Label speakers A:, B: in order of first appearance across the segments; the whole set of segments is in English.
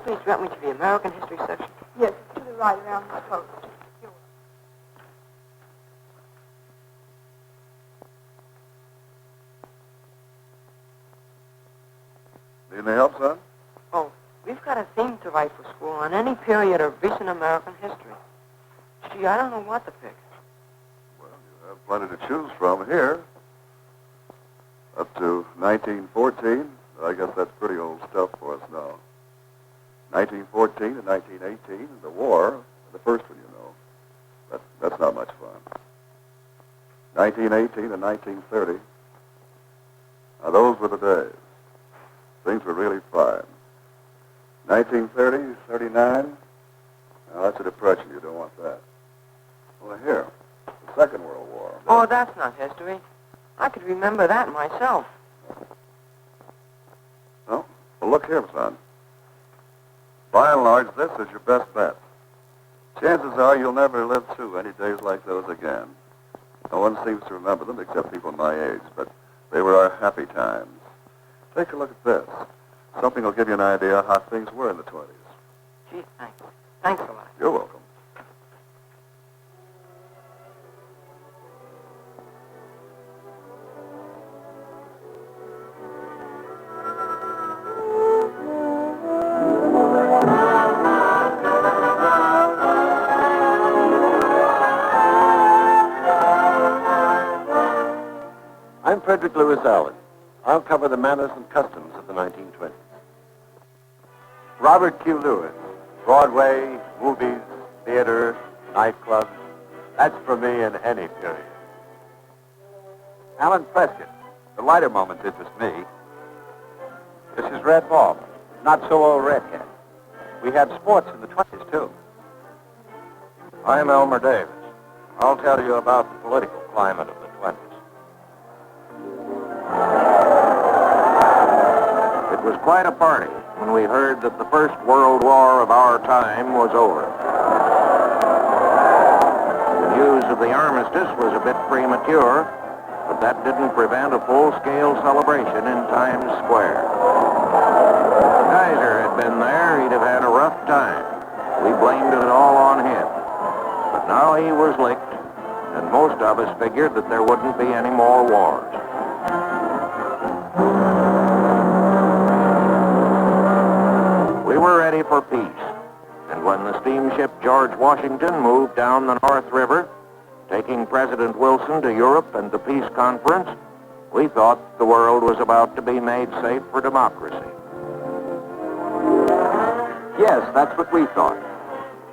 A: please direct me to the American history section?
B: Yes, to the right around the post.
C: Need any help, son?
A: Oh, we've got a theme to write for school on any period of recent American history. Gee, I don't know what to pick.
C: Well, you have plenty to choose from here. Up to 1914. I guess that's pretty old stuff for us now. 1914 to 1918, the war, the first one, you know. That's not much fun. 1918 to 1930. Now, those were the days. Things were really fine. 1930, 39. Now, that's a depression. You don't want that. Well, here, the Second World War.
A: Oh, that's not history. I could remember that myself.
C: Well, look here, son. By and large, this is your best bet. Chances are you'll never live through any days like those again. No one seems to remember them except people my age, but they were our happy times. Take a look at this. Something will give you an idea how things were in the 20s.
A: Gee, thanks. Thanks a lot.
C: You're welcome.
D: I'm Frederick Lewis Allen. I'll cover the manners and customs of the 1920s. Robert Q. Lewis, Broadway, movies, theater, nightclubs. That's for me in any period. Alan Prescott, the lighter moments interest me. This is Red Bob, not so old redhead. We had sports in the 20s, too. I'm Elmer Davis. I'll tell you about the political climate of the 20s. It was quite a party when we heard that the First World War of our time was over. The news of the armistice was a bit premature, but that didn't prevent a full-scale celebration in Times Square. If Kaiser had been there, he'd have had a rough time. We blamed it all on him. But now he was licked, and most of us figured that there wouldn't be any more wars. We were ready for peace, and when the steamship George Washington moved down the North River, taking President Wilson to Europe and the peace conference, we thought the world was about to be made safe for democracy.
E: Yes, that's what we thought.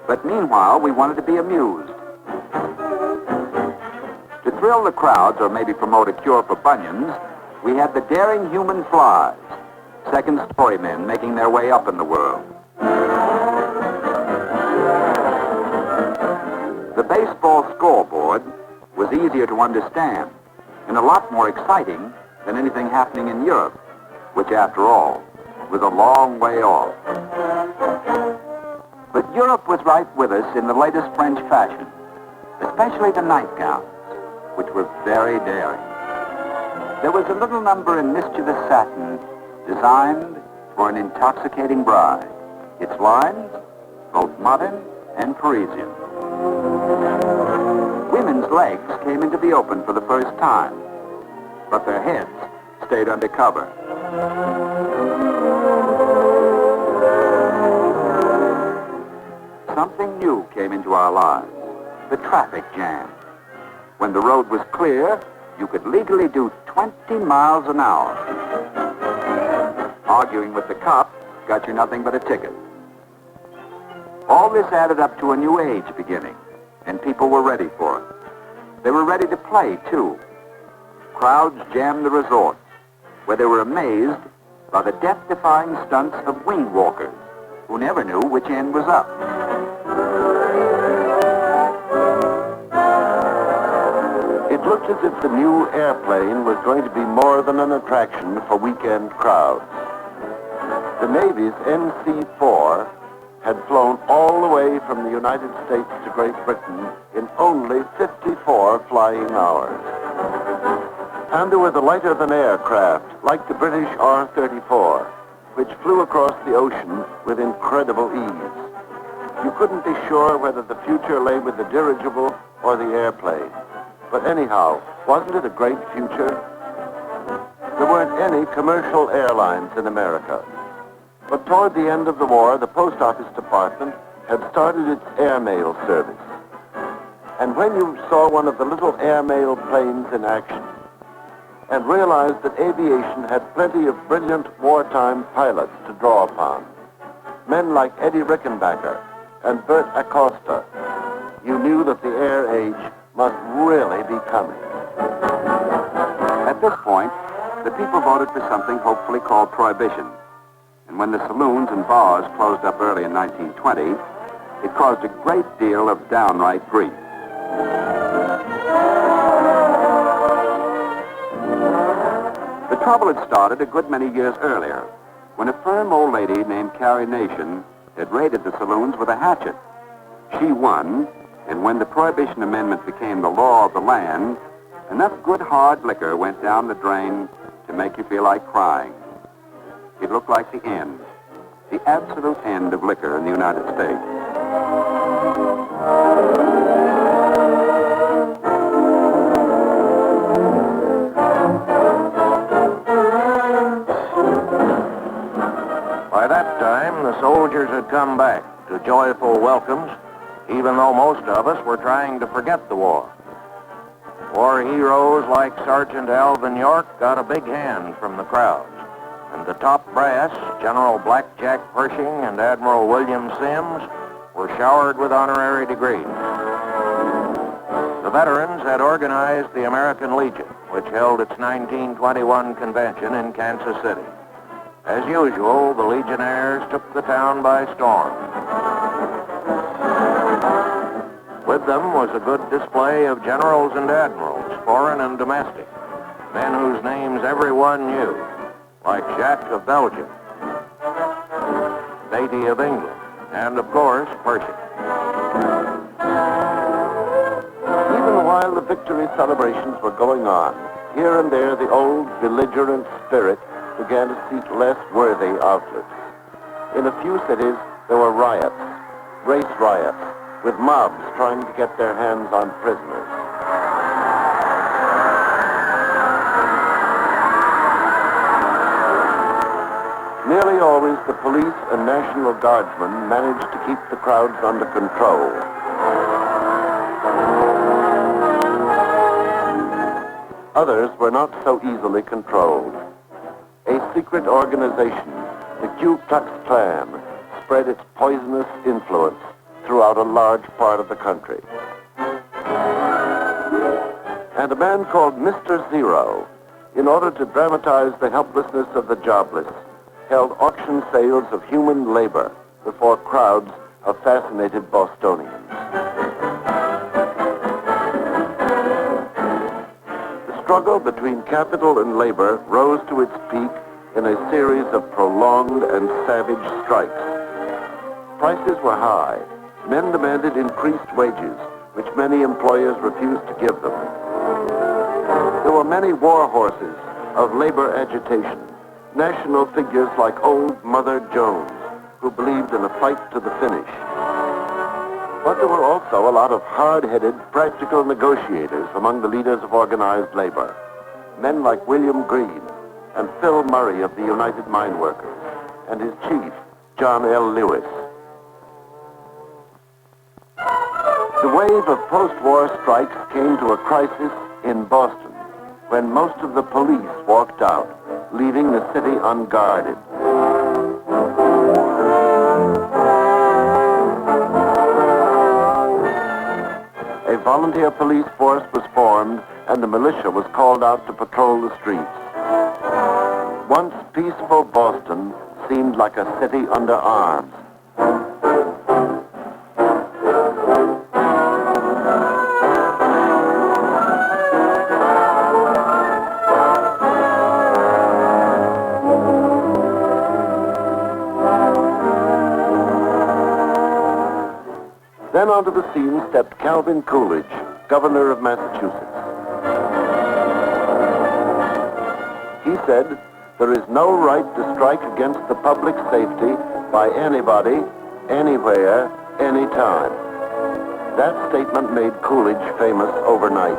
E: But meanwhile, we wanted to be amused. To thrill the crowds, or maybe promote a cure for bunions, we had the daring human flies, second-story men making their way up in the world. The baseball scoreboard was easier to understand and a lot more exciting than anything happening in Europe, which, after all, was a long way off. But Europe was right with us in the latest French fashion, especially the nightgowns, which were very daring. There was a little number in mischievous satin designed for an intoxicating bride. Its lines, both modern and Parisian. Women's legs came into the open for the first time, but their heads stayed under cover. Something new came into our lives, the traffic jam. When the road was clear, you could legally do 20 miles an hour. Arguing with the cop got you nothing but a ticket. All this added up to a new age beginning, and people were ready for it. They were ready to play, too. Crowds jammed the resort, where they were amazed by the death-defying stunts of wing walkers, who never knew which end was up.
D: It looked as if the new airplane was going to be more than an attraction for weekend crowds. The Navy's MC-4 had flown all the way from the United States to Great Britain in only 54 flying hours. And there were the lighter-than-air craft, like the British R-34,
F: which flew across the ocean with incredible ease. You couldn't be sure whether the future lay with the dirigible or the airplane. But anyhow, wasn't it a great future? There weren't any commercial airlines in America. But toward the end of the war, the Post Office Department had started its airmail service. And when you saw one of the little airmail planes in action and realized that aviation had plenty of brilliant wartime pilots to draw upon, men like Eddie Rickenbacker and Bert Acosta, you knew that the air age must really be coming.
E: At this point, the people voted for something hopefully called prohibition. And when the saloons and bars closed up early in 1920, it caused a great deal of downright grief. The trouble had started a good many years earlier, when a firm old lady named Carrie Nation had raided the saloons with a hatchet. She won, and when the Prohibition Amendment became the law of the land, enough good hard liquor went down the drain to make you feel like crying. It looked like the end, the absolute end of liquor in the United States.
D: By that time, the soldiers had come back to joyful welcomes, even though most of us were trying to forget the war. War heroes like Sergeant Alvin York got a big hand from the crowds, and the top brass, General Blackjack Pershing and Admiral William Sims, were showered with honorary degrees. The veterans had organized the American Legion, which held its 1921 convention in Kansas City. As usual, the Legionnaires took the town by storm. With them was a good display of generals and admirals, foreign and domestic, men whose names everyone knew, like Jacques of Belgium, Beatty of England, and of course, Pershing.
F: Even while the victory celebrations were going on, here and there the old belligerent spirit began to seek less worthy outlets. In a few cities, there were riots, race riots, with mobs trying to get their hands on prisoners. Nearly always, the police and National Guardsmen managed to keep the crowds under control. Others were not so easily controlled. A secret organization, the Ku Klux Klan, spread its poisonous influence throughout a large part of the country. And a man called Mr. Zero, in order to dramatize the helplessness of the jobless, held auction sales of human labor before crowds of fascinated Bostonians. The struggle between capital and labor rose to its peak in a series of prolonged and savage strikes. Prices were high. Men demanded increased wages, which many employers refused to give them. There were many war horses of labor agitation, national figures like old Mother Jones, who believed in a fight to the finish. But there were also a lot of hard-headed, practical negotiators among the leaders of organized labor, men like William Greene and Phil Murray of the United Mine Workers, and his chief, John L. Lewis. The wave of post-war strikes came to a crisis in Boston when most of the police walked out, leaving the city unguarded. A volunteer police force was formed and the militia was called out to patrol the streets. Once peaceful Boston seemed like a city under arms. Then onto the scene stepped Calvin Coolidge, governor of Massachusetts. He said, there is no right to strike against the public safety by anybody, anywhere, anytime. That statement made Coolidge famous overnight.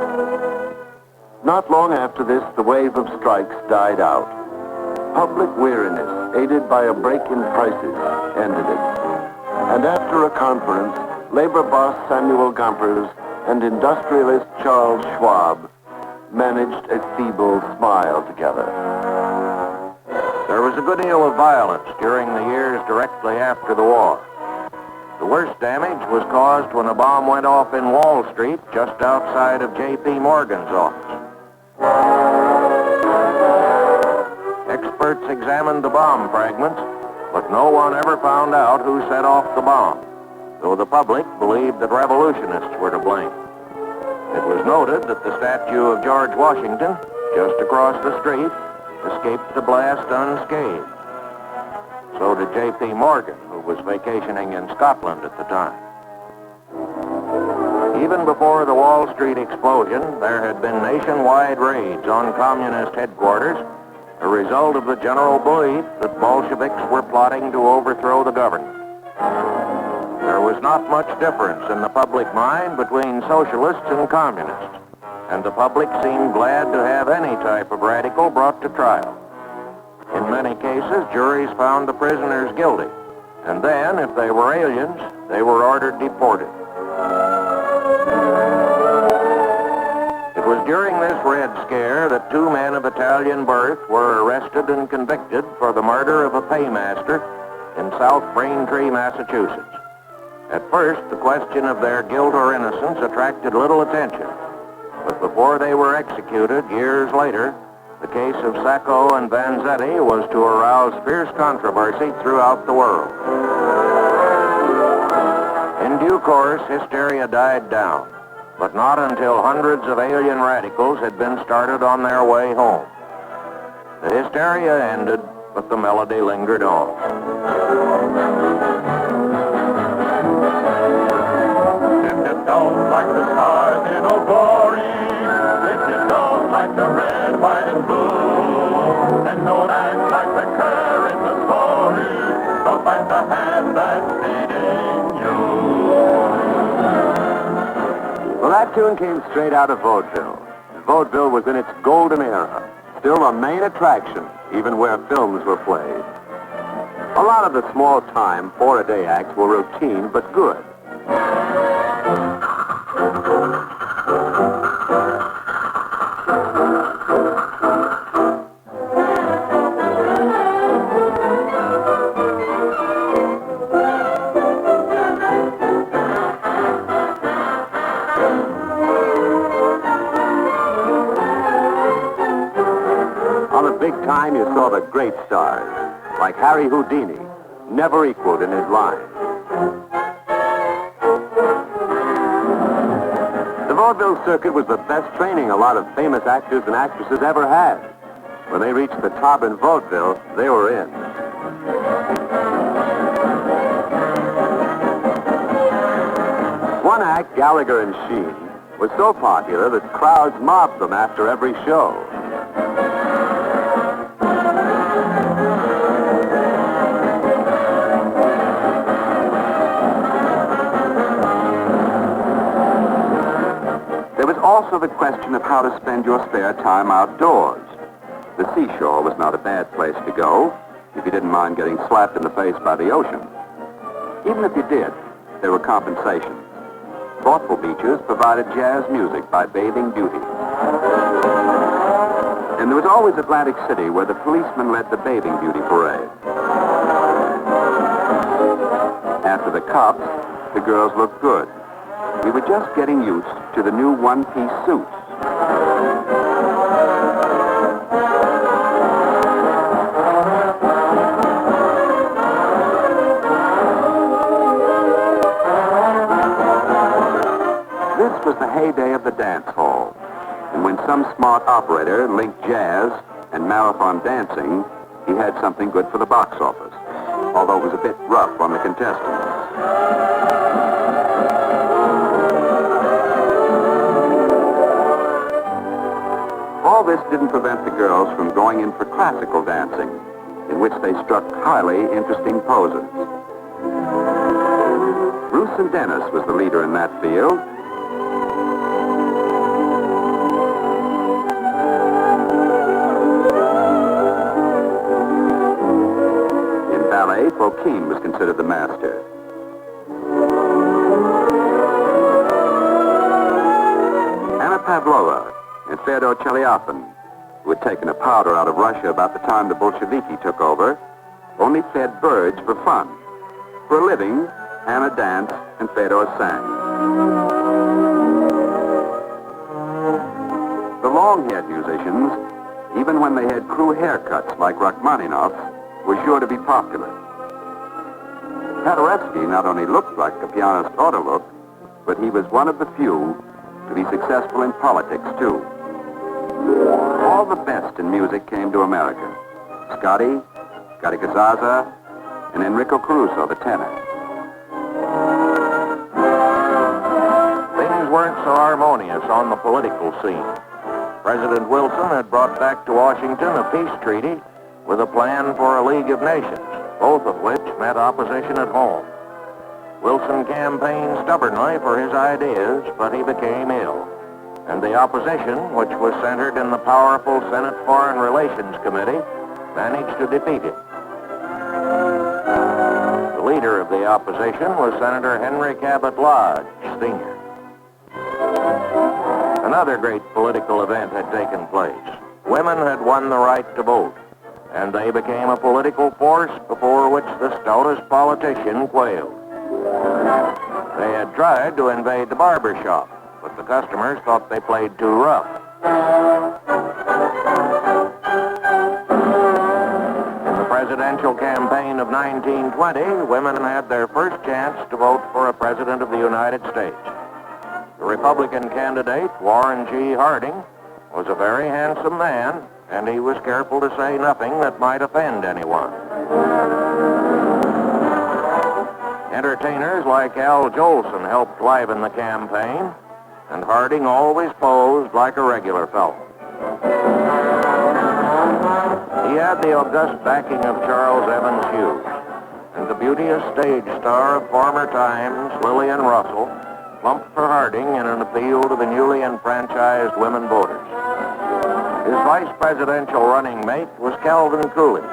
F: Not long after this, the wave of strikes died out. Public weariness, aided by a break in prices, ended it. And after a conference, labor boss Samuel Gompers and industrialist Charles Schwab managed a feeble smile together.
D: There was a good deal of violence during the years directly after the war. The worst damage was caused when a bomb went off in Wall Street just outside of J.P. Morgan's office. Experts examined the bomb fragments, but no one ever found out who set off the bomb, though the public believed that revolutionists were to blame. It was noted that the statue of George Washington, just across the street, escaped the blast unscathed. So did J.P. Morgan, who was vacationing in Scotland at the time. Even before the Wall Street explosion, there had been nationwide raids on communist headquarters, a result of the general belief that Bolsheviks were plotting to overthrow the government. There was not much difference in the public mind between socialists and communists, and the public seemed glad to have any type of radical brought to trial. In many cases, juries found the prisoners guilty, and then, if they were aliens, they were ordered deported. It was during this Red Scare that 2 men of Italian birth were arrested and convicted for the murder of a paymaster in South Braintree, Massachusetts. At first, the question of their guilt or innocence attracted little attention, but before they were executed years later, the case of Sacco and Vanzetti was to arouse fierce controversy throughout the world. In due course, hysteria died down, but not until hundreds of alien radicals had been started on their way home. The hysteria ended, but the melody lingered on.
G: If you don't like the stars in a glory, if you don't like the red, white, and blue, then don't act like the cur in the story. Don't bite the hand that's feeding you.
E: Well, that tune came straight out of vaudeville. Vaudeville was in its golden era, still a main attraction, even where films were played. A lot of the small-time, 4-a-day acts were routine but good. Big time, you saw the great stars, like Harry Houdini, never equaled in his line. The vaudeville circuit was the best training a lot of famous actors and actresses ever had. When they reached the top in vaudeville, they were in. One act, Gallagher and Sheen, was so popular that crowds mobbed them after every show. Also the question of how to spend your spare time outdoors. The seashore was not a bad place to go if you didn't mind getting slapped in the face by the ocean. Even if you did, there were compensations. Thoughtful beaches provided jazz music by Bathing Beauty. And there was always Atlantic City, where the policemen led the Bathing Beauty parade. After the cops, the girls looked good. We were just getting used to the new one-piece suits. This was the heyday of the dance hall. And when some smart operator linked jazz and marathon dancing, he had something good for the box office, although it was a bit rough on the contestants. All this this didn't prevent the girls from going in for classical dancing, in which they struck highly interesting poses. Bruce and Dennis was the leader in that field. In ballet, Fokine was considered the master. Anna Pavlova and Fyodor Chelyabin, who had taken a powder out of Russia about the time the Bolsheviki took over, only fed birds for fun. For a living, Anna danced and Fyodor sang. The long-haired musicians, even when they had crew haircuts like Rachmaninoff's, were sure to be popular. Paderewski not only looked like a pianist ought to look, but he was one of the few to be successful in politics, too. All the best in music came to America. Scotty Kazaza, and Enrico Caruso, the tenor.
D: Things weren't so harmonious on the political scene. President Wilson had brought back to Washington a peace treaty with a plan for a League of Nations, both of which met opposition at home. Wilson campaigned stubbornly for his ideas, but he became ill, and the opposition, which was centered in the powerful Senate Foreign Relations Committee, managed to defeat him. The leader of the opposition was Senator Henry Cabot Lodge, Sr. Another great political event had taken place. Women had won the right to vote, and they became a political force before which the stoutest politician quailed. They had tried to invade the barber shop, but the customers thought they played too rough. In the presidential campaign of 1920, women had their first chance to vote for a president of the United States. The Republican candidate, Warren G. Harding, was a very handsome man, and he was careful to say nothing that might offend anyone. Entertainers like Al Jolson helped liven the campaign, and Harding always posed like a regular fellow. He had the august backing of Charles Evans Hughes, and the beauteous stage star of former times, Lillian Russell, plumped for Harding in an appeal to the newly enfranchised women voters. His vice presidential running mate was Calvin Coolidge,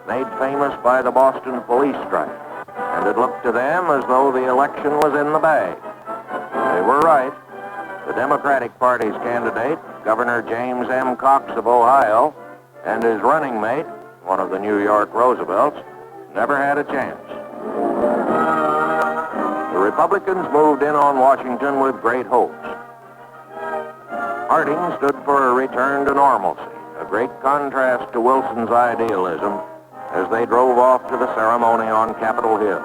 D: made famous by the Boston police strike, and it looked to them as though the election was in the bag. They were right. The Democratic Party's candidate, Governor James M. Cox of Ohio, and his running mate, one of the New York Roosevelts, never had a chance. The Republicans moved in on Washington with great hopes. Harding stood for a return to normalcy, a great contrast to Wilson's idealism, as they drove off to the ceremony on Capitol Hill.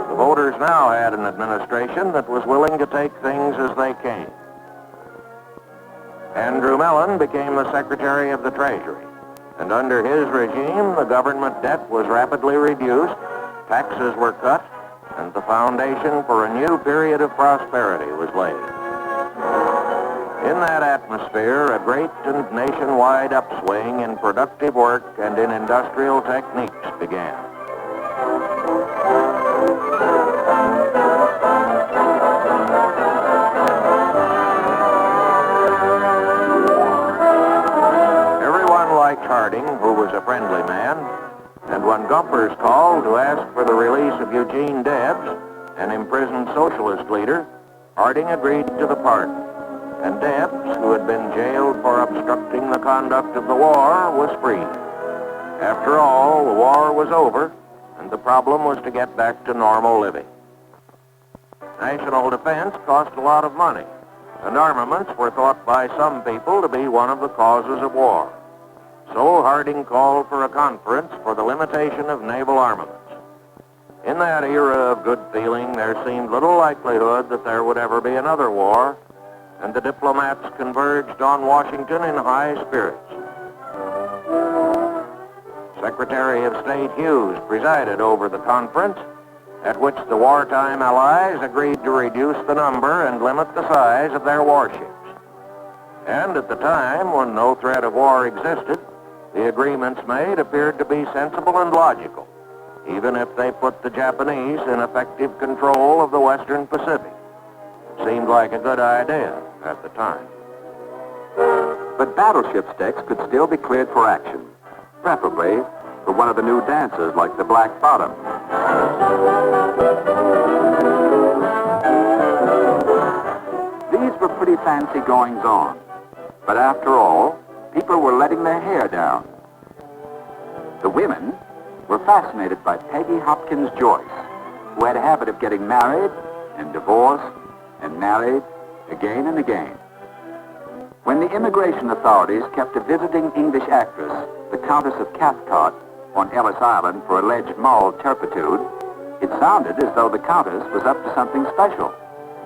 D: The voters now had an administration that was willing to take things as they came. Andrew Mellon became the Secretary of the Treasury, and under his regime, the government debt was rapidly reduced, taxes were cut, and the foundation for a new period of prosperity was laid. In that atmosphere, a great and nationwide upswing in productive work and in industrial techniques began. Everyone liked Harding, who was a friendly man, and when Gompers called to ask for the release of Eugene Debs, an imprisoned socialist leader, Harding agreed to the pardon. And Debs, who had been jailed for obstructing the conduct of the war, was freed. After all, the war was over, and the problem was to get back to normal living. National defense cost a lot of money, and armaments were thought by some people to be one of the causes of war. So Harding called for a conference for the limitation of naval armaments. In that era of good feeling, there seemed little likelihood that there would ever be another war, and the diplomats converged on Washington in high spirits. Secretary of State Hughes presided over the conference, at which the wartime allies agreed to reduce the number and limit the size of their warships. And at the time, when no threat of war existed, the agreements made appeared to be sensible and logical, even if they put the Japanese in effective control of the Western Pacific. It seemed like a good idea at the time.
E: But battleship decks could still be cleared for action, preferably for one of the new dancers like the Black Bottom. These were pretty fancy goings-on, but after all, people were letting their hair down. The women were fascinated by Peggy Hopkins Joyce, who had a habit of getting married and divorced and married again and again. When the immigration authorities kept a visiting English actress, the Countess of Cathcart, on Ellis Island for alleged moral turpitude, it sounded as though the Countess was up to something special,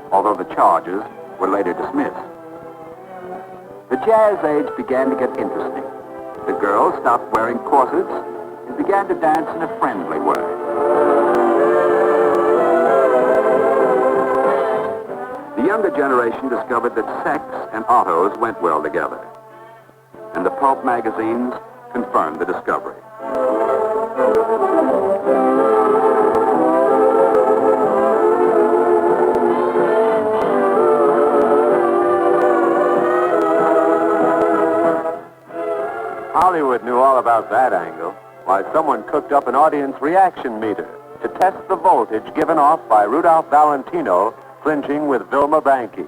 E: although the charges were later dismissed. The jazz age began to get interesting. The girls stopped wearing corsets and began to dance in a friendly way. The younger generation discovered that sex and autos went well together, and the pulp magazines confirmed the discovery.
F: Hollywood knew all about that angle. Why, someone cooked up an audience reaction meter to test the voltage given off by Rudolph Valentino clinching with Vilma Banky.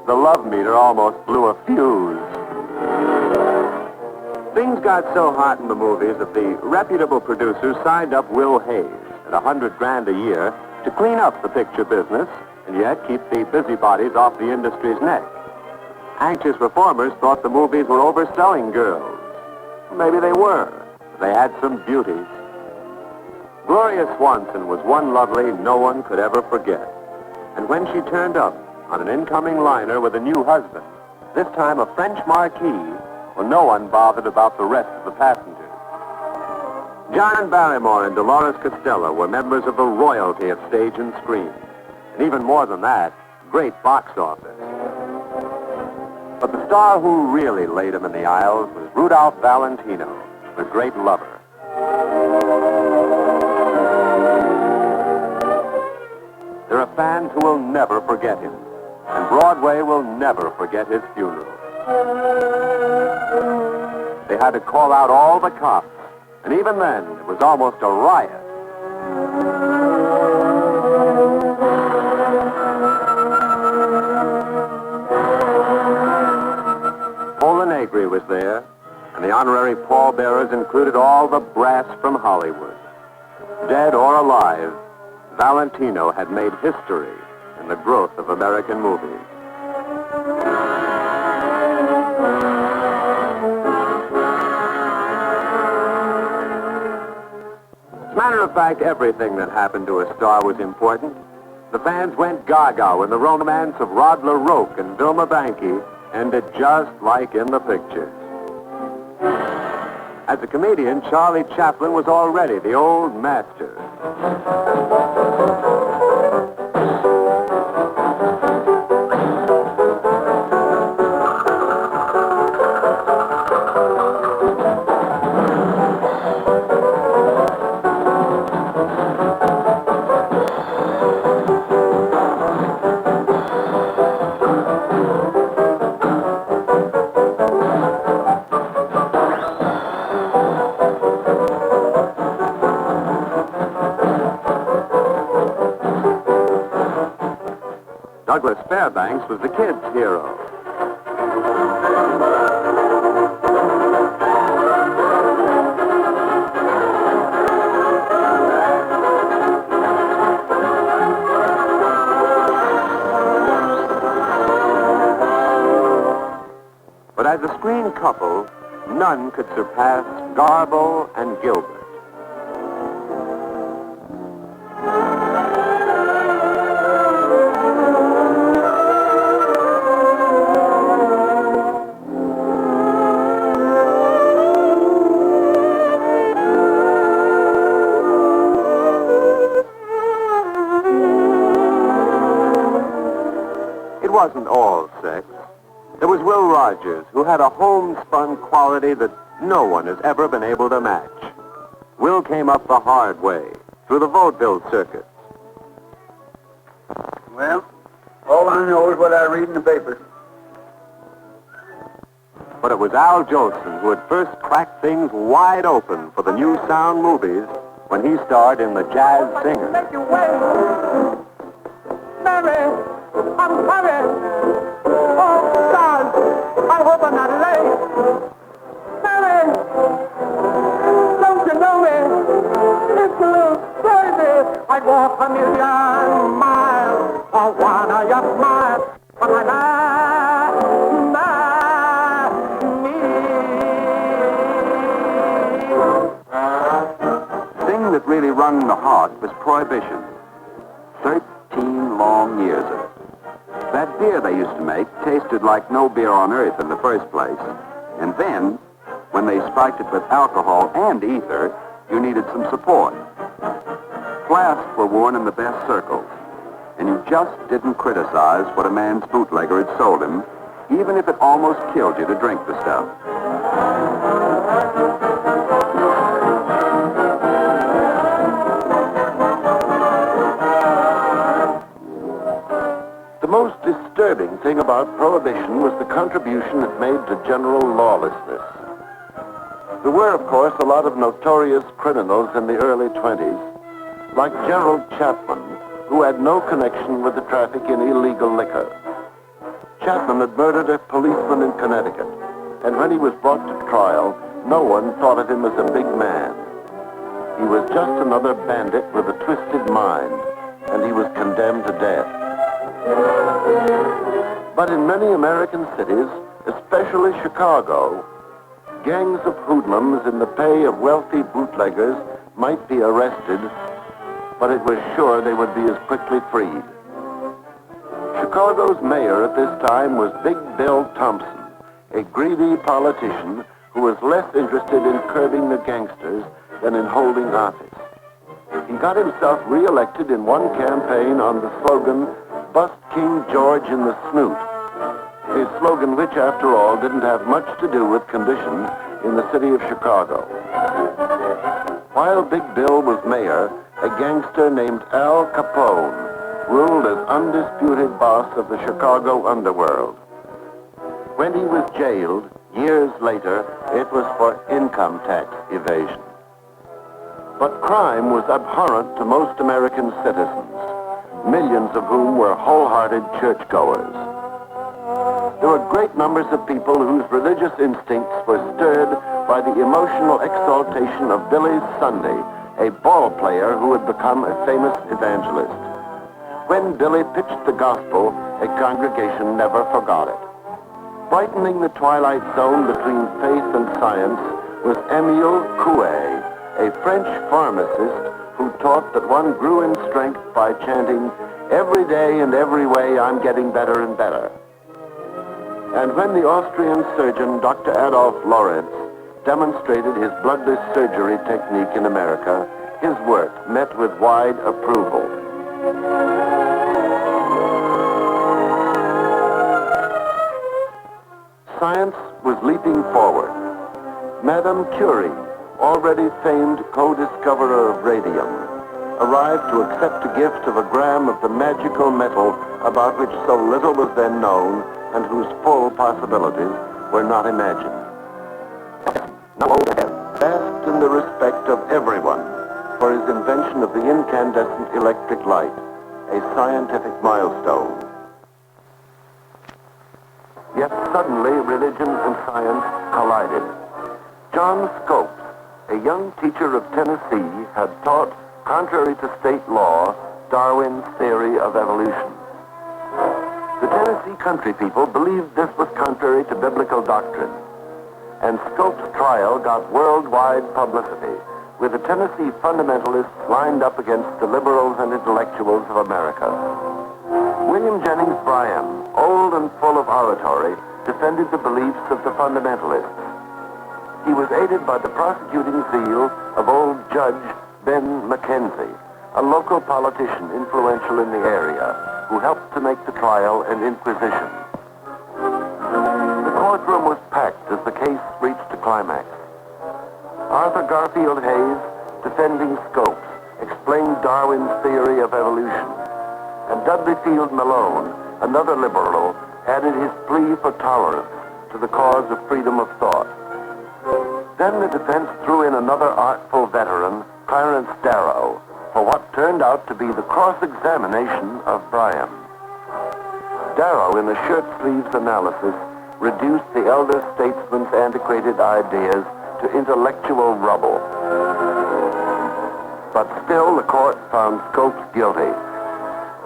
F: The love meter almost blew a fuse. Things got so hot in the movies that the reputable producers signed up Will Hayes at $100,000 a year to clean up the picture business and yet keep the busybodies off the industry's neck. Anxious reformers thought the movies were overselling girls. Maybe they were. They had some beauties. Gloria Swanson was one lovely no one could ever forget. And when she turned up on an incoming liner with a new husband, this time a French marquis, well, no one bothered about the rest of the passengers. John Barrymore and Dolores Costello were members of the royalty of stage and screen. And even more than that, great box office. But the star who really laid him in the aisles was Rudolph Valentino, the great lover. There are fans who will never forget him, and Broadway will never forget his funeral. They had to call out all the cops, and even then, it was almost a riot. Pola Negri was there, and the honorary pallbearers included all the brass from Hollywood. Dead or alive, Valentino had made history in the growth of American movies. As a matter of fact, everything that happened to a star was important. The fans went gaga when the romance of Rod LaRoque and Vilma Banky ended just like in the pictures. As a comedian, Charlie Chaplin was already the old master. Douglas Fairbanks was the kid's hero. But as a screen couple, none could surpass Garbo and Gilbert.
H: wasn't all sex. There was Will Rogers, who had a homespun quality that no one has ever been able to match. Will came up the hard way, through the vaudeville circuit.
E: Well, all I know is what I read in the paper.
H: But it was Al Jolson who had first cracked things wide open for the new sound movies when he starred in The Jazz Singer.
G: Make you wait. Mary, I'm coming. Oh, God, I hope I'm not late. Mary, don't you know me? It's a little crazy. I'd walk a million miles for one of your smiles. But I
E: Thing that really wrung the heart was Prohibition. 13 long years of it. That beer they used to make tasted like no beer on earth in the first place. And then, when they spiked it with alcohol and ether, you needed some support. Flasks were worn in the best circles, and you just didn't criticize what a man's bootlegger had sold him, even if it almost killed you to drink the stuff.
F: The most disturbing thing about Prohibition was the contribution it made to general lawlessness. There were, of course, a lot of notorious criminals in the early 20s, like Gerald Chapman, who had no connection with the traffic in illegal liquor. Chapman had murdered a policeman in Connecticut, and when he was brought to trial, no one thought of him as a big man. He was just another bandit with a twisted mind, and he was condemned to death. But in many American cities, especially Chicago, gangs of hoodlums in the pay of wealthy bootleggers might be arrested, but it was sure they would be as quickly freed. Chicago's mayor at this time was Big Bill Thompson, a greedy politician who was less interested in curbing the gangsters than in holding office. He got himself reelected in one campaign on the slogan, "Bust King George in the Snoot," a slogan which, after all, didn't have much to do with conditions in the city of Chicago. While Big Bill was mayor, a gangster named Al Capone ruled as undisputed boss of the Chicago underworld. When he was jailed, years later, it was for income tax evasion. But crime was abhorrent to most American citizens, millions of whom were wholehearted churchgoers. There were great numbers of people whose religious instincts were stirred by the emotional exaltation of Billy Sunday, a ball player who had become a famous evangelist. When Billy pitched the gospel, a congregation never forgot it. Brightening the twilight zone between faith and science was Émile Coué, a French pharmacist who taught that one grew in strength by chanting, "Every day and every way I'm getting better and better." And when the Austrian surgeon Dr. Adolf Lorenz demonstrated his bloodless surgery technique in America, his work met with wide approval. Science was leaping forward. Madame Curie, already famed co-discoverer of radium, arrived to accept a gift of a gram of the magical metal about which so little was then known and whose full possibilities were not imagined. Basked in the respect of everyone for his invention of the incandescent electric light, a scientific milestone. Yet suddenly religion and science collided. John Scopes, a young teacher of Tennessee, had taught, contrary to state law, Darwin's theory of evolution. The Tennessee country people believed this was contrary to biblical doctrine, and Scopes' trial got worldwide publicity, with the Tennessee fundamentalists lined up against the liberals and intellectuals of America. William Jennings Bryan, old and full of oratory, defended the beliefs of the fundamentalists. He was aided by the prosecuting zeal of old Judge Ben McKenzie, a local politician influential in the area who helped to make the trial an inquisition. The courtroom was packed as the case reached a climax. Arthur Garfield Hayes, defending Scopes, explained Darwin's theory of evolution, and Dudley Field Malone, another liberal, added his plea for tolerance to the cause of freedom of thought. Then the defense threw in another artful veteran, Clarence Darrow, for what turned out to be the cross-examination of Bryan. Darrow, in a shirt-sleeves analysis, reduced the elder statesman's antiquated ideas to intellectual rubble. But still, the court found Scopes guilty,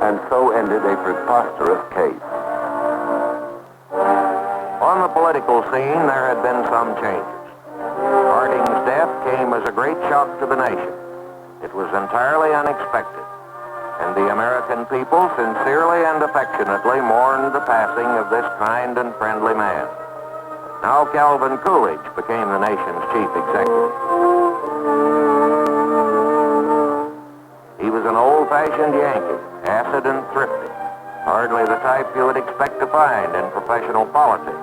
F: and so ended a preposterous case.
D: On the political scene, there had been some changes. Harding's death came as a great shock to the nation. It was entirely unexpected, and the American people sincerely and affectionately mourned the passing of this kind and friendly man. Now Calvin Coolidge became the nation's chief executive. He was an old-fashioned Yankee, acid and thrifty, hardly the type you would expect to find in professional politics.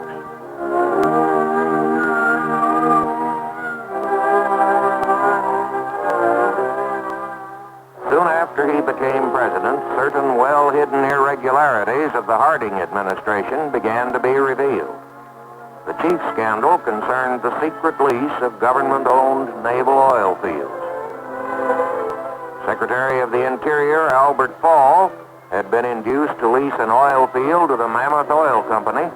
D: Soon after he became president, certain well-hidden irregularities of the Harding administration began to be revealed. The chief scandal concerned the secret lease of government-owned naval oil fields. Secretary of the Interior, Albert Fall, had been induced to lease an oil field to the Mammoth Oil Company,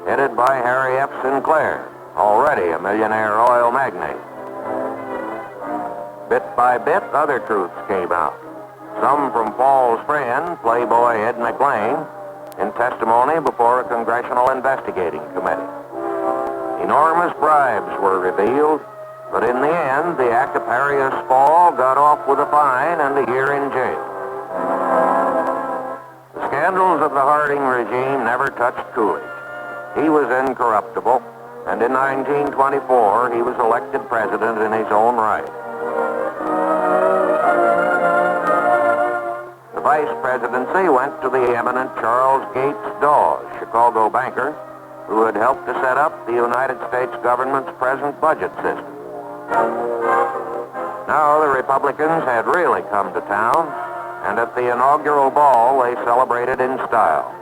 D: headed by Harry F. Sinclair, already a millionaire oil magnate. Bit by bit, other truths came out. Some from Fall's friend, Playboy Ed McLean, in testimony before a congressional investigating committee. Enormous bribes were revealed, but in the end, the acaparious Fall got off with a fine and a year in jail. The scandals of the Harding regime never touched Coolidge. He was incorruptible, and in 1924, he was elected president in his own right. The vice presidency went to the eminent Charles Gates Dawes, Chicago banker, who had helped to set up the United States government's present budget system. Now the Republicans had really come to town, and at the inaugural ball they celebrated in style.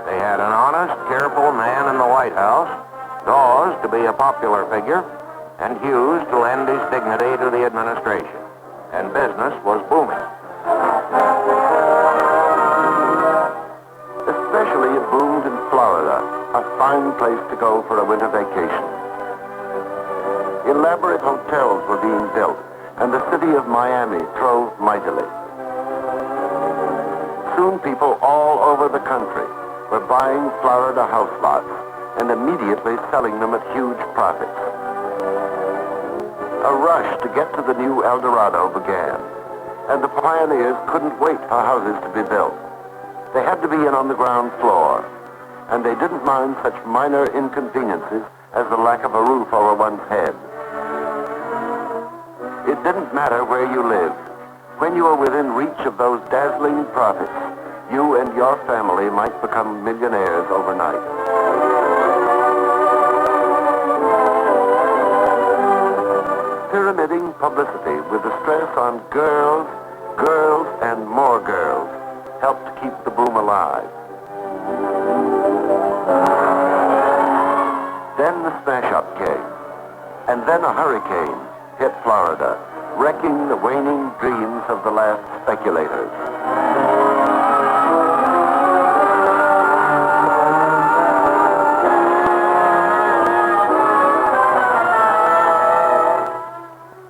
D: They had an honest, careful man in the White House, Dawes to be a popular figure, and Hughes to lend his dignity to the administration. And business was booming.
F: Especially it boomed in Florida, a fine place to go for a winter vacation. Elaborate hotels were being built, and the city of Miami throve mightily. Soon people all over the country were buying Florida house lots and immediately selling them at huge profits. A rush to get to the new El Dorado began, and the pioneers couldn't wait for houses to be built. They had to be in on the ground floor, and they didn't mind such minor inconveniences as the lack of a roof over one's head. It didn't matter where you lived. When you were within reach of those dazzling profits, you and your family might become millionaires overnight. Pyramiding publicity with the stress on girls, girls, and more girls helped keep the boom alive. Then the smash-up came, and then a hurricane hit Florida, wrecking the waning dreams of the last speculators.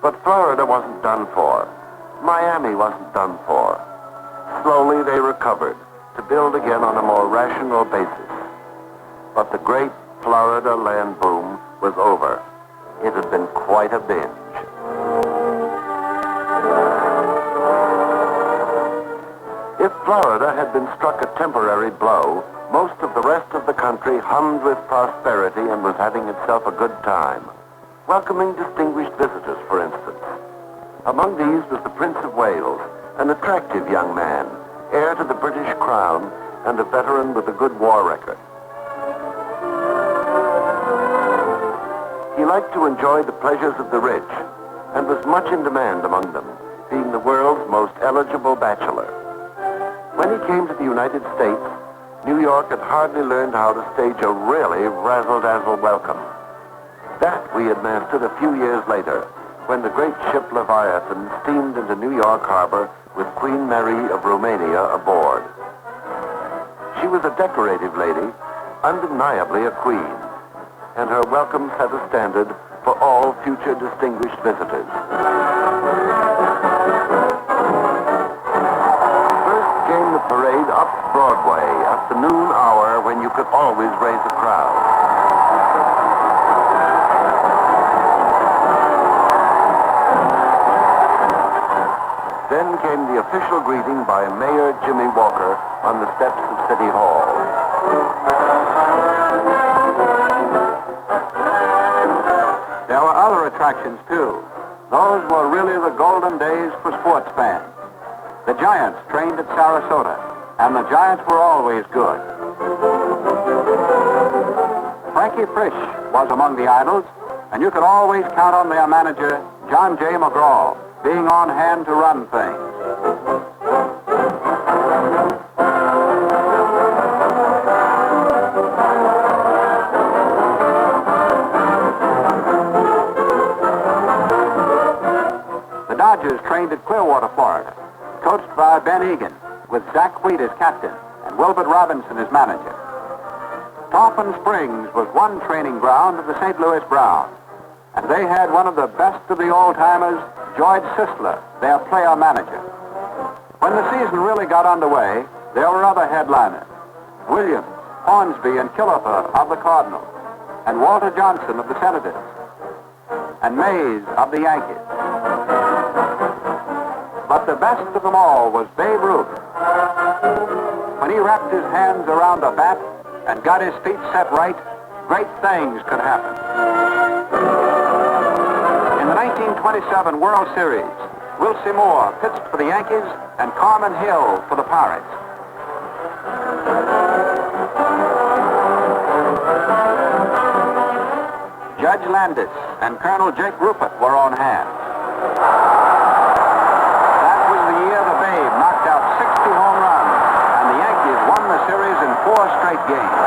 F: But Florida wasn't done for. Miami wasn't done for. Slowly they recovered to build again on a more rational basis. But the great Florida land boom was over. It had been quite a binge. If Florida had been struck a temporary blow, most of the rest of the country hummed with prosperity and was having itself a good time, welcoming distinguished visitors, for instance. Among these was the Prince of Wales, an attractive young man, heir to the British crown and a veteran with a good war record. He liked to enjoy the pleasures of the rich and was much in demand among them, being the world's most eligible bachelor. When he came to the United States, New York had hardly learned how to stage a really razzle-dazzle welcome. That we had mastered a few years later, when the great ship Leviathan steamed into New York Harbor with Queen Mary of Romania aboard. She was a decorative lady, undeniably a queen, and her welcome set a standard for all future distinguished visitors. First came the parade up Broadway at the noon hour when you could always raise a crowd. Then came the official greeting by Mayor Jimmy Walker on the steps of City Hall.
E: There were other attractions, too. Those were really the golden days for sports fans. The Giants trained at Sarasota, and the Giants were always good. Frankie Frisch was among the idols, and you could always count on their manager, John J. McGraw, being on hand to run things. The Dodgers trained at Clearwater, Florida, coached by Ben Egan, with Zach Wheat as captain and Wilbert Robinson as manager. Tarpon Springs was one training ground of the St. Louis Browns, and they had one of the best of the old-timers, George Sisler, their player manager. When the season really got underway, there were other headliners: Williams, Hornsby, and Killefer of the Cardinals, and Walter Johnson of the Senators, and Mays of the Yankees. But the best of them all was Babe Ruth. When he wrapped his hands around a bat and got his feet set right, great things could happen. In the 1927 World Series, Wilcie Moore pitched for the Yankees and Carmen Hill for the Pirates. Judge Landis and Colonel Jake Rupert were on hand. That was the year the Babe knocked out 60 home runs, and the Yankees won the series in 4 straight games.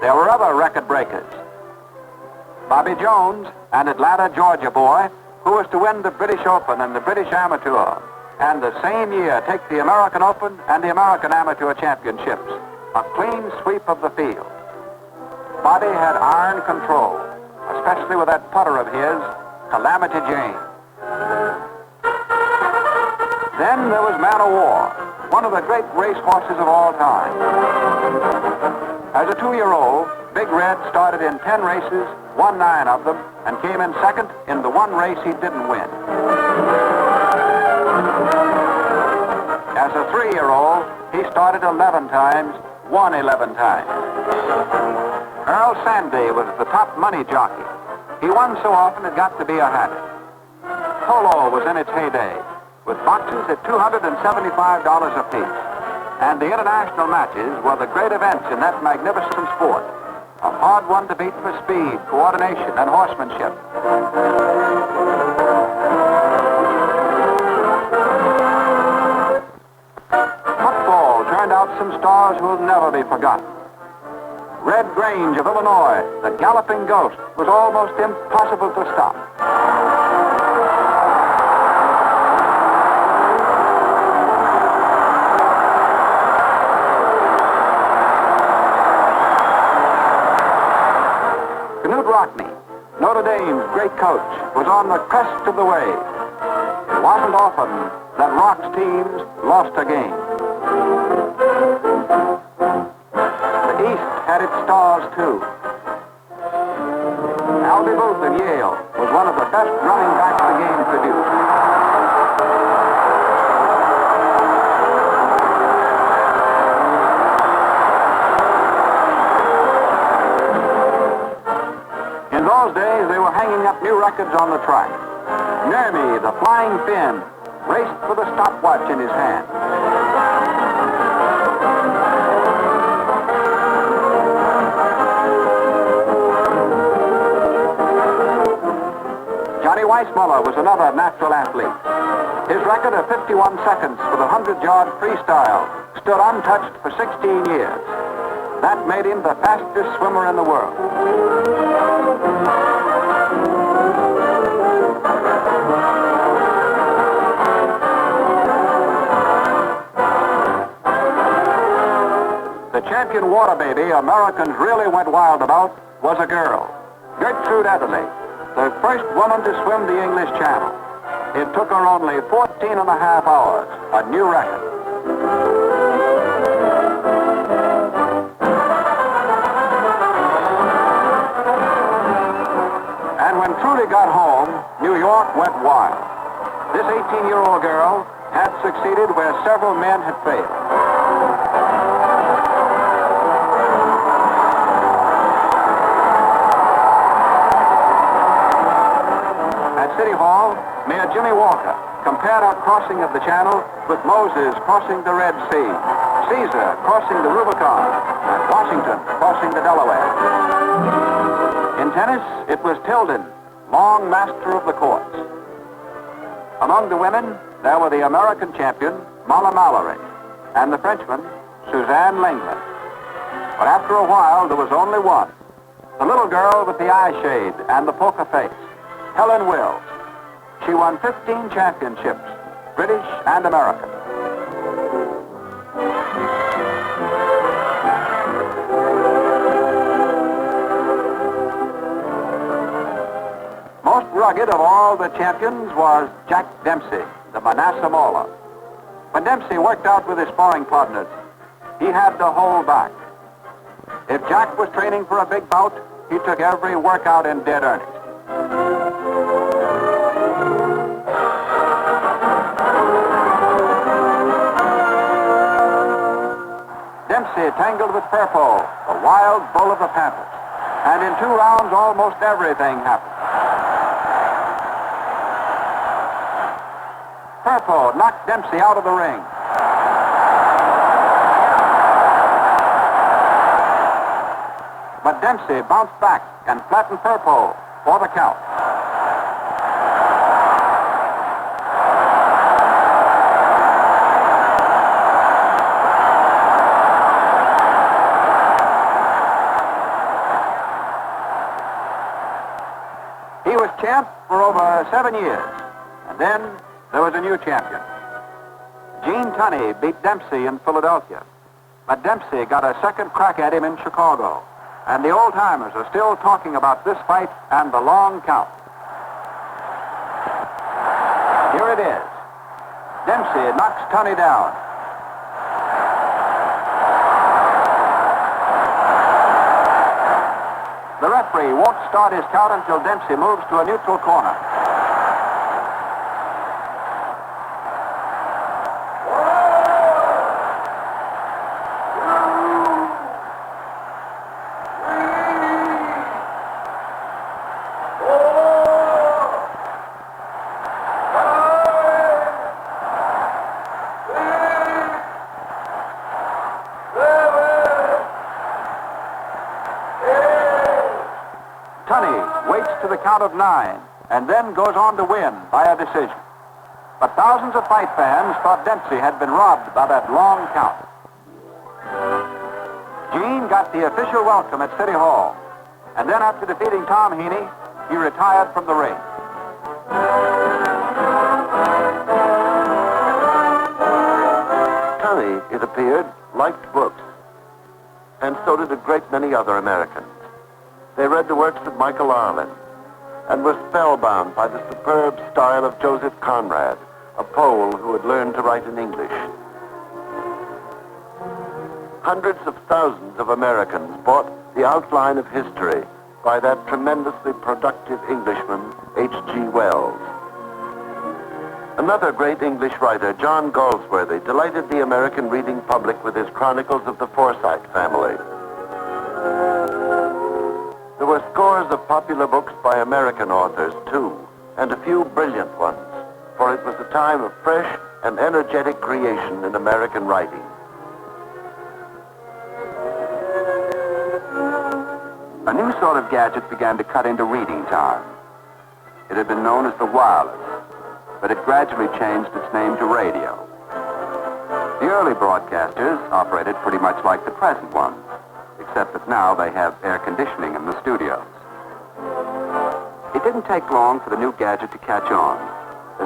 E: There were other record breakers. Bobby Jones, an Atlanta, Georgia boy, who was to win the British Open and the British Amateur, and the same year take the American Open and the American Amateur Championships. A clean sweep of the field. Bobby had iron control, especially with that putter of his, Calamity Jane. Then there was Man o' War, one of the great race horses of all time. As a 2-year-old, Big Red started in 10 races, won 9 of them, and came in second in the one race he didn't win. As a 3-year-old, he started 11 times, won 11 times. Earl Sandy was the top money jockey. He won so often it got to be a habit. Polo was in its heyday, with boxes at $275 apiece. And the international matches were the great events in that magnificent sport. A hard one to beat for speed, coordination, and horsemanship. Football turned out some stars who will never be forgotten. Red Grange of Illinois, the galloping ghost, was almost impossible to stop. Knute Rockne, Notre Dame's great coach, was on the crest of the wave. It wasn't often that Rock's teams lost a game. its stars, too. Albie Booth of Yale was one of the best running backs the game produced. In those days, they were hanging up new records on the track. Nermy, the Flying Finn, raced for the stopwatch in his hand. Johnny Weissmuller was another natural athlete. His record of 51 seconds for the 100-yard freestyle stood untouched for 16 years. That made him the fastest swimmer in the world. The champion water baby Americans really went wild about was a girl, Gertrude Adderley, the first woman to swim the English Channel. It took her only 14 and a half hours, a new record. And when Trudy got home, New York went wild. This 18-year-old girl had succeeded where several men had failed. City Hall, Mayor Jimmy Walker compared our crossing of the Channel with Moses crossing the Red Sea, Caesar crossing the Rubicon, and Washington crossing the Delaware. In tennis, it was Tilden, long master of the courts. Among the women, there were the American champion, Molla Mallory, and the Frenchman, Suzanne Lenglen. But after a while, there was only one, the little girl with the eye shade and the poker face, Helen Wills. She won 15 championships, British and American. Most rugged of all the champions was Jack Dempsey, the Manasseh Mauler. When Dempsey worked out with his sparring partners, he had to hold back. If Jack was training for a big bout, he took every workout in dead earnest. Dempsey tangled with Purpo, the wild bull of the Panthers. And in 2 rounds, almost everything happened. Purpo knocked Dempsey out of the ring. But Dempsey bounced back and flattened Purpo for the count. He was champ for over 7 years, and then there was a new champion. Gene Tunney beat Dempsey in Philadelphia, but Dempsey got a second crack at him in Chicago, and the old-timers are still talking about this fight and the long count. Here it is. Dempsey knocks Tunney down. The referee won't start his count until Dempsey moves to a neutral corner. Tunney waits to the count of 9 and then goes on to win by a decision. But thousands of fight fans thought Dempsey had been robbed by that long count. Gene got the official welcome at City Hall, and then after defeating Tom Heaney, he retired from the ring.
F: Tunney, it appeared, liked books, and so did a great many other Americans. They read the works of Michael Arlen and were spellbound by the superb style of Joseph Conrad, a Pole who had learned to write in English. Hundreds of thousands of Americans bought The Outline of History by that tremendously productive Englishman, H.G. Wells. Another great English writer, John Galsworthy, delighted the American reading public with his chronicles of the Forsyte family. There were scores of popular books by American authors, too, and a few brilliant ones, for it was a time of fresh and energetic creation in American writing.
E: A new sort of gadget began to cut into reading time. It had been known as the wireless, but it gradually changed its name to radio. The early broadcasters operated pretty much like the present ones, except that now they have air conditioning in the studios. It didn't take long for the new gadget to catch on,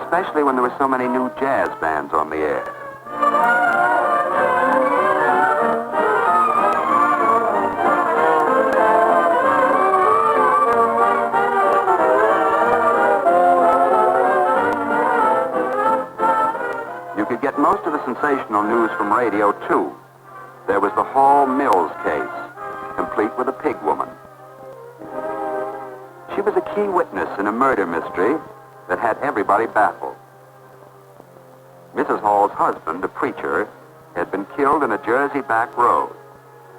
E: especially when there were so many new jazz bands on the air. You could get most of the sensational news from radio, too. There was the Hall Mills case, complete with a pig woman. She was a key witness in a murder mystery that had everybody baffled. Mrs. Hall's husband, a preacher, had been killed in a Jersey back road,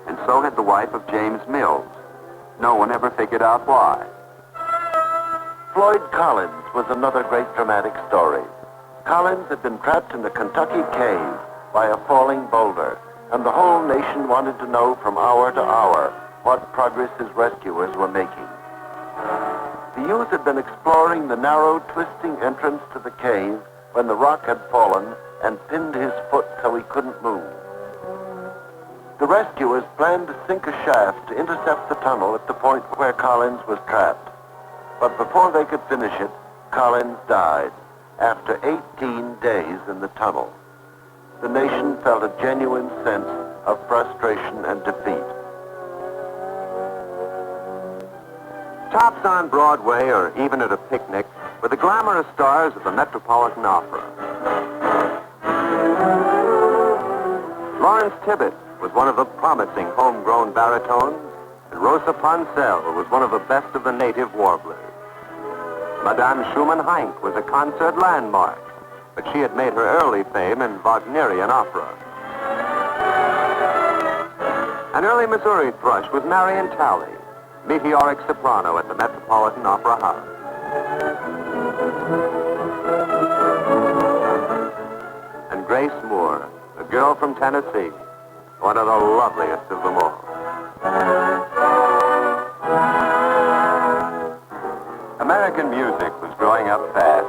E: and so had the wife of James Mills. No one ever figured out why.
F: Floyd Collins was another great dramatic story. Collins had been trapped in a Kentucky cave by a falling boulder, and the whole nation wanted to know from hour to hour what progress his rescuers were making. The youth had been exploring the narrow, twisting entrance to the cave when the rock had fallen and pinned his foot so he couldn't move. The rescuers planned to sink a shaft to intercept the tunnel at the point where Collins was trapped. But before they could finish it, Collins died after 18 days in the tunnel. The nation felt a genuine sense of frustration and defeat.
H: Tops on Broadway or even at a picnic were the glamorous stars of the Metropolitan Opera. Lawrence Tibbett was one of the promising homegrown baritones, and Rosa Ponselle was one of the best of the native warblers. Madame Schumann-Heink was a concert landmark, but she had made her early fame in Wagnerian opera. An early Missouri thrush was Marion Talley, meteoric soprano at the Metropolitan Opera House. And Grace Moore, a girl from Tennessee, one of the loveliest of them all. American music was growing up fast.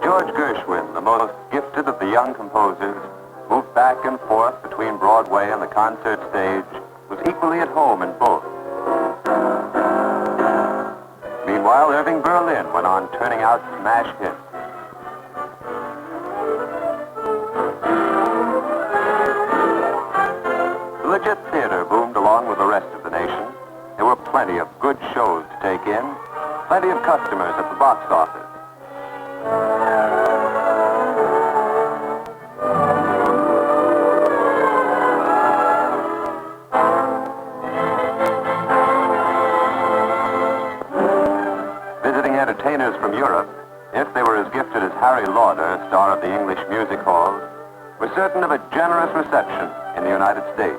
H: George Gershwin, the most gifted of the young composers, moved back and forth between Broadway and the concert stage, was equally at home in both. Meanwhile, Irving Berlin went on turning out smash hits. The Legit Theater boomed along with the rest of the nation. There were plenty of good shows to take in, plenty of customers at the box office. Visiting entertainers from Europe, if they were as gifted as Harry Lauder, star of the English music halls, were certain of a generous reception in the United States.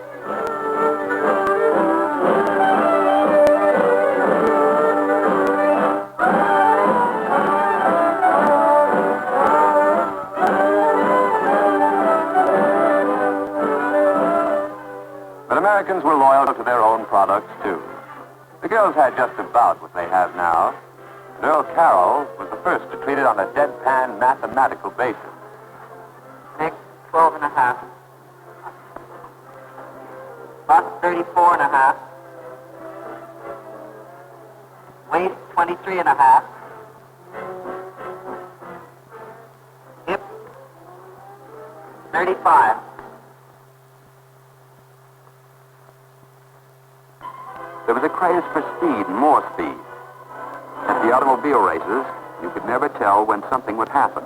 H: Americans were loyal to their own products, too. The girls had just about what they have now, and Earl Carroll was the first to treat it on a deadpan mathematical basis.
A: Next, 12 and a half. Bust, 34 and a half. Waist, 23 and a half. Hip, 35.
E: There was a craze for speed and more speed. At the automobile races, you could never tell when something would happen.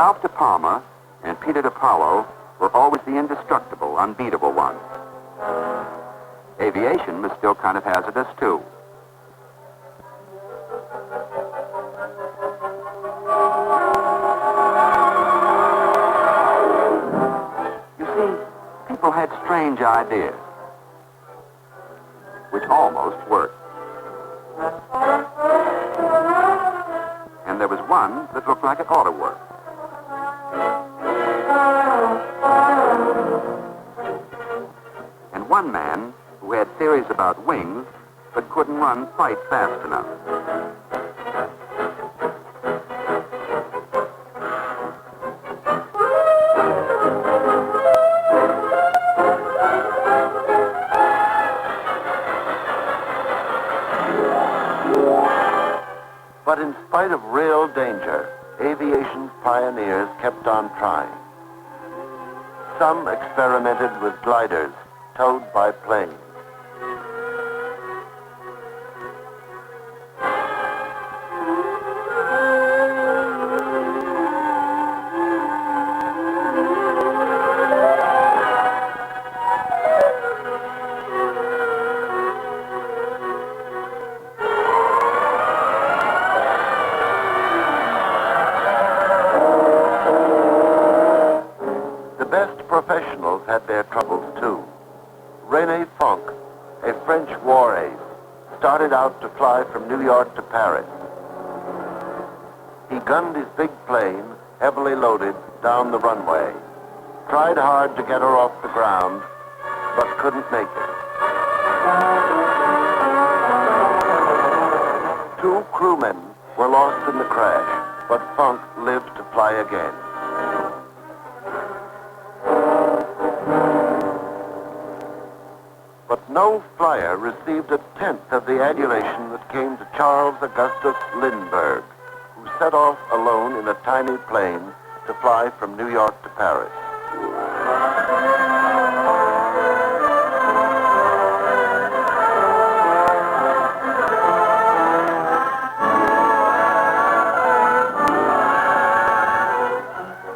E: Ralph De Palma and Peter DePaulo were always the indestructible, unbeatable ones. Aviation was still kind of hazardous, too. You see, people had strange ideas, which almost worked. And there was one that looked like it ought to work. And one man who had theories about wings but couldn't run quite fast enough.
F: But in spite of real danger, aviation's pioneers kept on trying. Some experimented with gliders towed by planes. The best professionals had their troubles too. René Fonck, a French war ace, started out to fly from New York to Paris. He gunned his big plane, heavily loaded, down the runway. Tried hard to get her off the ground, but couldn't make it. 2 crewmen were lost in the crash, but Fonck lived to fly again. But no flyer received a tenth of the adulation that came to Charles Augustus Lindbergh, who set off alone in a tiny plane to fly from New York to Paris.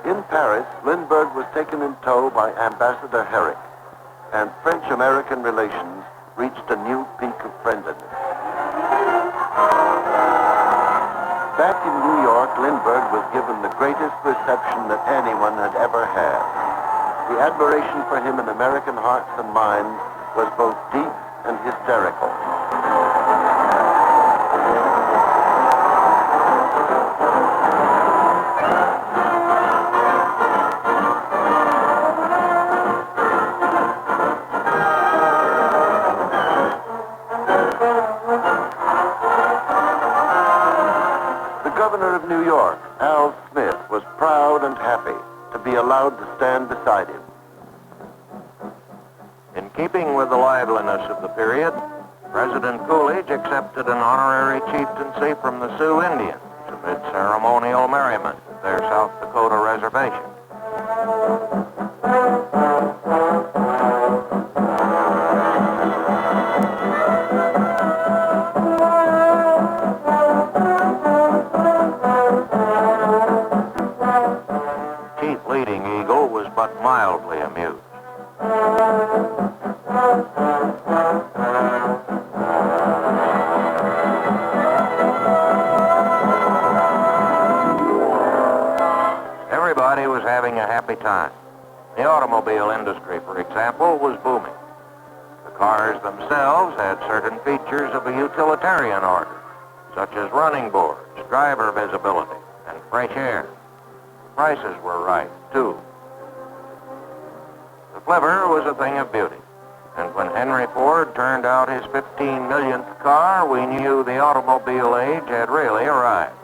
F: In Paris, Lindbergh was taken in tow by Ambassador Herrick, and French-American relations reached a new peak of friendliness. Back in New York, Lindbergh was given the greatest reception that anyone had ever had. The admiration for him in American hearts and minds was both deep and hysterical. Governor of New York, Al Smith, was proud and happy to be allowed to stand beside him.
D: In keeping with the liveliness of the period, President Coolidge accepted an honorary chieftaincy from the Sioux Indians amid ceremonial merriment at their South Dakota reservation. Chief Leading Eagle was but mildly amused. Everybody was having a happy time. The automobile industry, for example, was booming. The cars themselves had certain features of a utilitarian order, such as running boards, driver visibility, and fresh air. Prices were right, too. The flivver was a thing of beauty, and when Henry Ford turned out his 15 millionth car, we knew the automobile age had really arrived.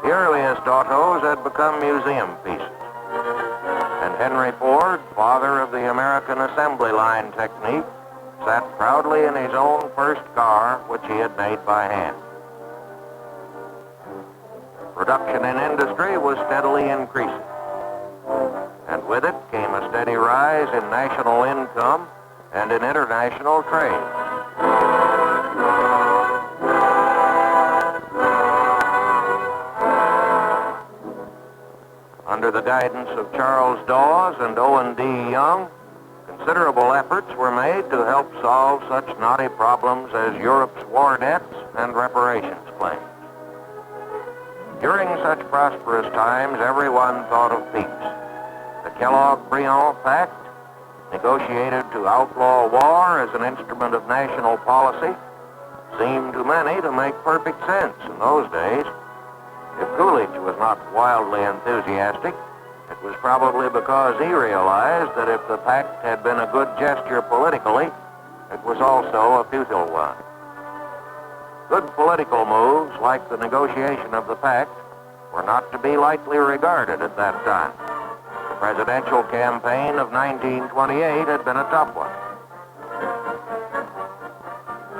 D: The earliest autos had become museum pieces, and Henry Ford, father of the American assembly line technique, sat proudly in his own first car, which he had made by hand. Production in industry was steadily increasing, and with it came a steady rise in national income and in international trade. Under the guidance of Charles Dawes and Owen D. Young, considerable efforts were made to help solve such knotty problems as Europe's war debts and reparations claims. During such prosperous times, everyone thought of peace. The Kellogg-Briand Pact, negotiated to outlaw war as an instrument of national policy, seemed to many to make perfect sense in those days. If Coolidge was not wildly enthusiastic, it was probably because he realized that if the pact had been a good gesture politically, it was also a futile one. Good political moves, like the negotiation of the pact, were not to be lightly regarded at that time. The presidential campaign of 1928 had been a tough one.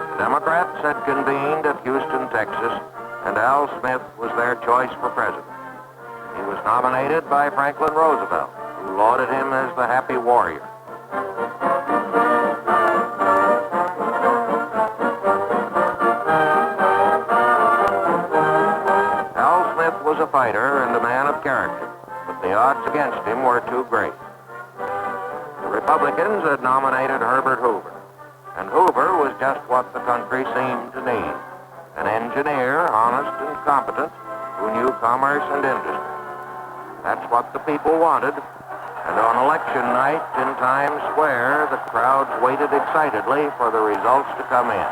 D: The Democrats had convened at Houston, Texas, and Al Smith was their choice for president. He was nominated by Franklin Roosevelt, who lauded him as the happy warrior. Al Smith was a fighter and a man of character, but the odds against him were too great. The Republicans had nominated Herbert Hoover, and Hoover was just what the country seemed to need: an engineer, honest and competent, who knew commerce and industry. That's what the people wanted, and on election night in Times Square, the crowds waited excitedly for the results to come in.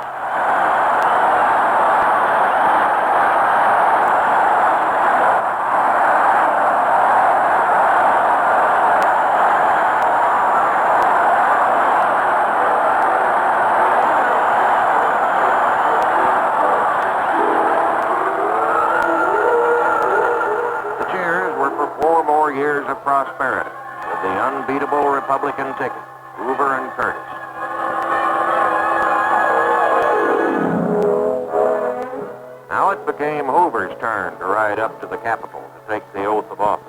D: Years of prosperity with the unbeatable Republican ticket, Hoover and Curtis. Now it became Hoover's turn to ride up to the Capitol to take the oath of office.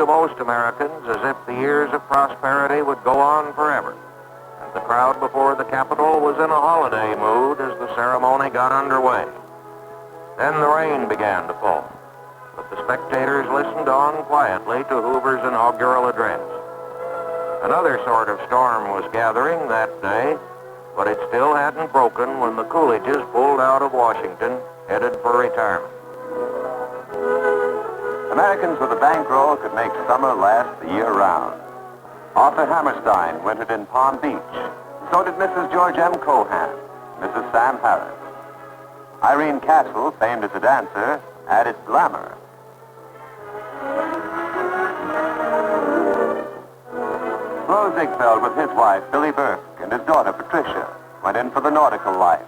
D: Most Americans as if the years of prosperity would go on forever, and the crowd before the Capitol was in a holiday mood as the ceremony got underway. Then the rain began to fall, but the spectators listened on quietly to Hoover's inaugural address. Another sort of storm was gathering that day, but it still hadn't broken when the Coolidges pulled out of Washington, headed for retirement.
H: Americans with a bankroll could make summer last the year round. Arthur Hammerstein wintered in Palm Beach. So did Mrs. George M. Cohan, Mrs. Sam Harris. Irene Castle, famed as a dancer, added glamour. Flo Ziegfeld with his wife, Billy Burke, and his daughter, Patricia, went in for the nautical life.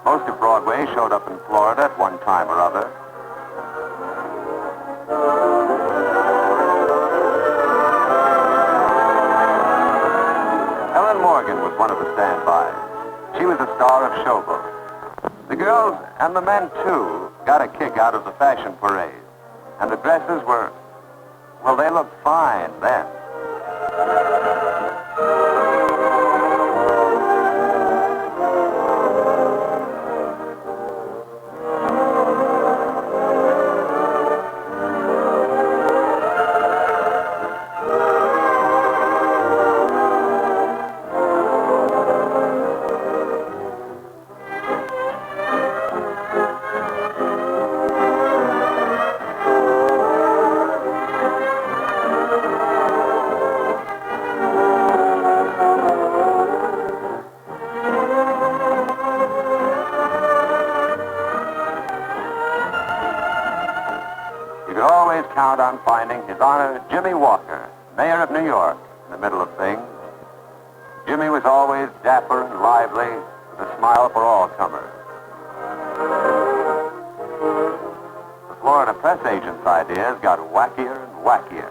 H: Most of Broadway showed up in Florida at one time or other. Helen Morgan was one of the standbys. She was a star of Showboat. The girls, and the men too, got a kick out of the fashion parade. And the dresses were, well, they looked fine then. Count on finding His Honor Jimmy Walker, Mayor of New York, in the middle of things. Jimmy was always dapper and lively, with a smile for all comers. Florida press agent's ideas got wackier and wackier.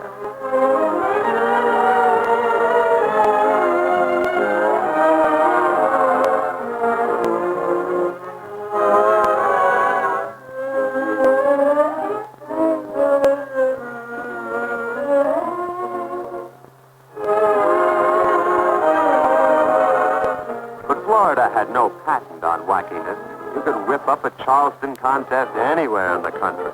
H: But Florida had no patent on wackiness. You could whip up a Charleston contest anywhere in the country.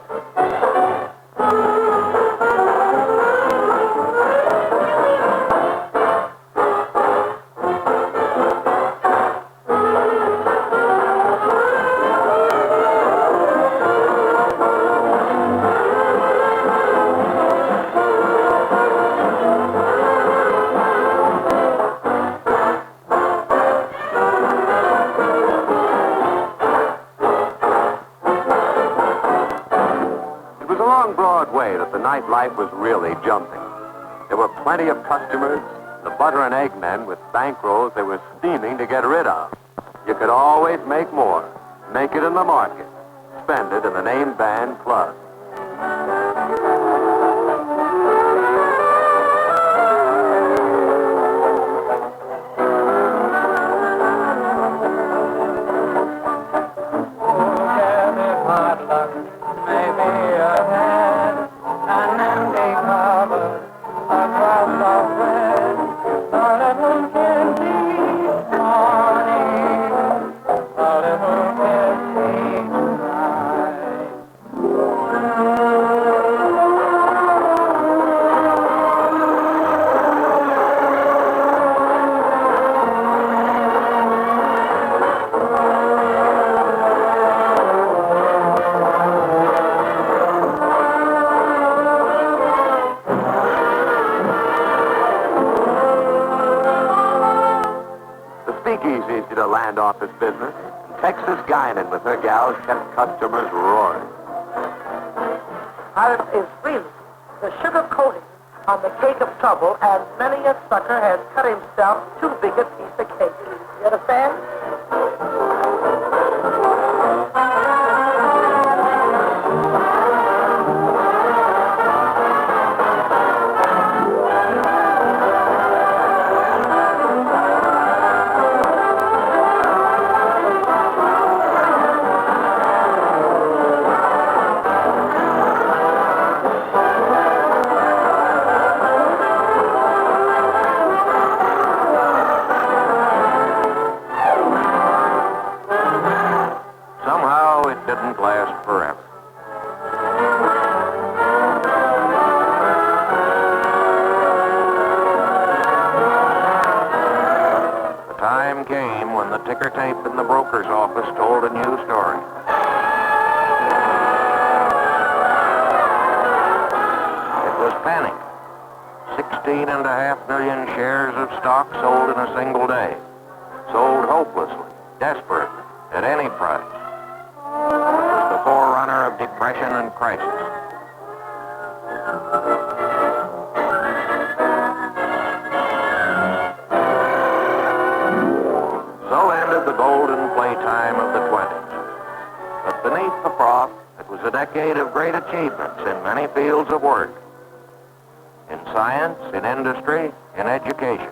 H: Along Broadway that the nightlife was really jumping. There were plenty of customers, the butter and egg men with bankrolls they were steaming to get rid of. You could always make more. Make it in the market. Spend it in the name band club. Speakeasies did a land office business. Texas Guinan with her gals kept customers roaring.
I: Iris is really the sugar coating on the cake of trouble, and many a sucker has cut himself too big a piece of cake. You understand?
D: Somehow it didn't last forever. The time came when the ticker tape in the broker's office told a new story. It was panic. 16.5 million shares of stock sold in a single day. Sold hopelessly, desperately, at any price. It was the forerunner of depression and crisis. So ended the golden playtime of the 20s. But beneath the froth, it was a decade of great achievements in many fields of work. In science, in industry, in education.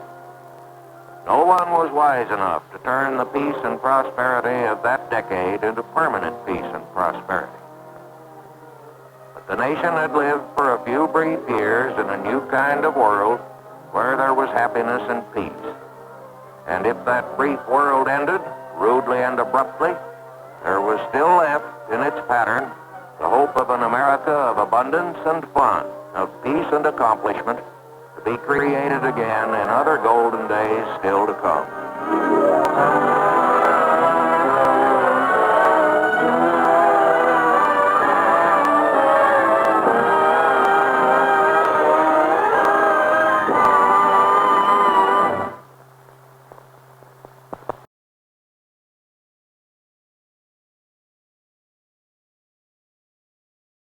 D: No one was wise enough to turn the peace and prosperity of that decade into permanent peace and prosperity. But the nation had lived for a few brief years in a new kind of world where there was happiness and peace. And if that brief world ended, rudely and abruptly, there was still left in its pattern the hope of an America of abundance and fun, of peace and accomplishment, to be created again in other golden days still to come.